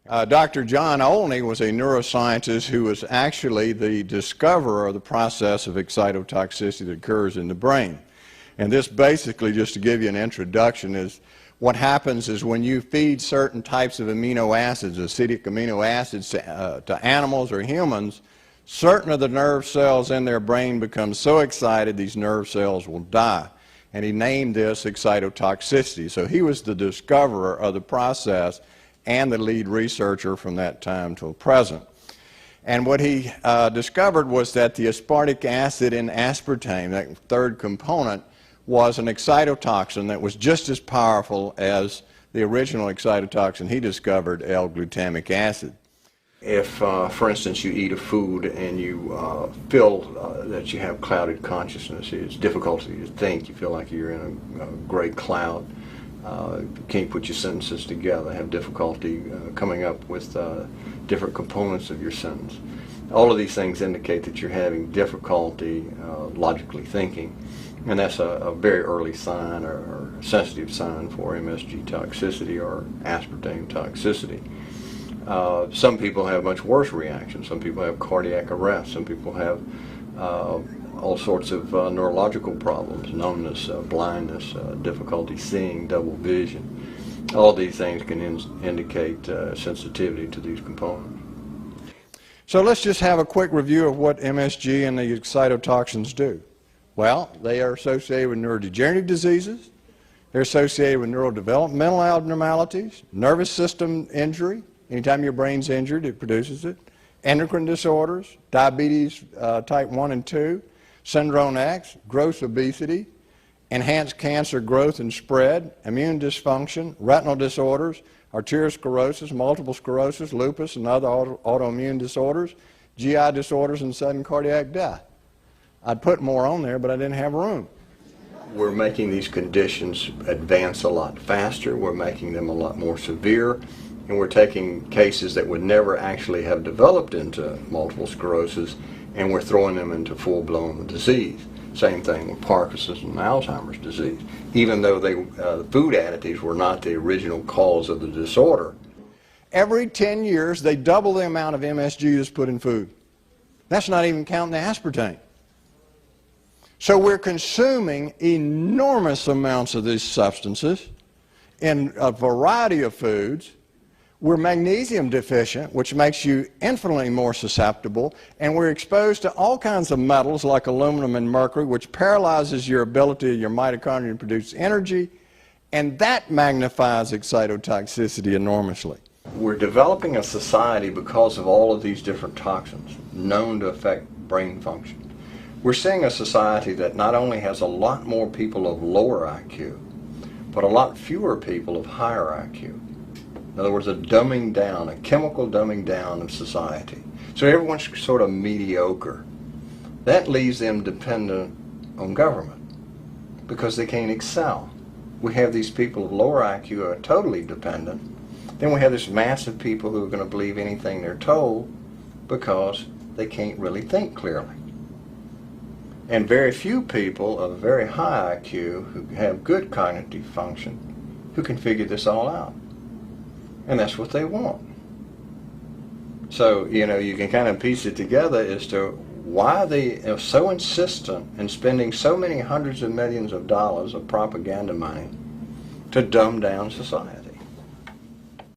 Dr. John Olney was a neuroscientist who was actually the discoverer of the process of excitotoxicity that occurs in the brain. And this basically, just to give you an introduction, is what happens is when you feed certain types of amino acids, acidic amino acids, to animals or humans, certain of the nerve cells in their brain become so excited these nerve cells will die. And he named this excitotoxicity. So he was the discoverer of the process and the lead researcher from that time till present. And what he discovered was that the aspartic acid in aspartame, that third component, was an excitotoxin that was just as powerful as the original excitotoxin he discovered, L-glutamic acid. If, for instance, you eat a food and you feel that you have clouded consciousness, it's difficult to think, you feel like you're in a gray cloud, you can't put your sentences together, have difficulty coming up with different components of your sentence. All of these things indicate that you're having difficulty logically thinking, and that's a very early sign or sensitive sign for MSG toxicity or aspartame toxicity. Some people have much worse reactions. Some people have cardiac arrest. Some people have all sorts of neurological problems, numbness, blindness, difficulty seeing, double vision. All these things can indicate sensitivity to these components. So let's just have a quick review of what MSG and the excitotoxins do. Well, they are associated with neurodegenerative diseases. They're associated with neurodevelopmental abnormalities, nervous system injury. Anytime your brain's injured, it produces it. Endocrine disorders, diabetes type 1 and 2, syndrome X, gross obesity, enhanced cancer growth and spread, immune dysfunction, retinal disorders, arteriosclerosis, multiple sclerosis, lupus, and other autoimmune disorders, GI disorders, and sudden cardiac death. I'd put more on there, but I didn't have room. We're making these conditions advance a lot faster. We're making them a lot more severe. And we're taking cases that would never actually have developed into multiple sclerosis, and we're throwing them into full-blown disease. Same thing with Parkinson's and Alzheimer's disease. Even though food additives were not the original cause of the disorder. Every 10 years, they double the amount of MSG that's put in food. That's not even counting the aspartame. So we're consuming enormous amounts of these substances in a variety of foods. We're magnesium deficient, which makes you infinitely more susceptible, and we're exposed to all kinds of metals like aluminum and mercury, which paralyzes your ability of your mitochondria to produce energy, and that magnifies excitotoxicity enormously. We're developing a society because of all of these different toxins known to affect brain function. We're seeing a society that not only has a lot more people of lower IQ, but a lot fewer people of higher IQ. In other words, a dumbing down, a chemical dumbing down of society. So everyone's sort of mediocre. That leaves them dependent on government because they can't excel. We have these people of lower IQ who are totally dependent. Then we have this mass of people who are going to believe anything they're told because they can't really think clearly. And very few people of very high IQ who have good cognitive function who can figure this all out. And that's what they want. So, you can kind of piece it together as to why they are so insistent in spending so many hundreds of millions of dollars of propaganda money to dumb down society.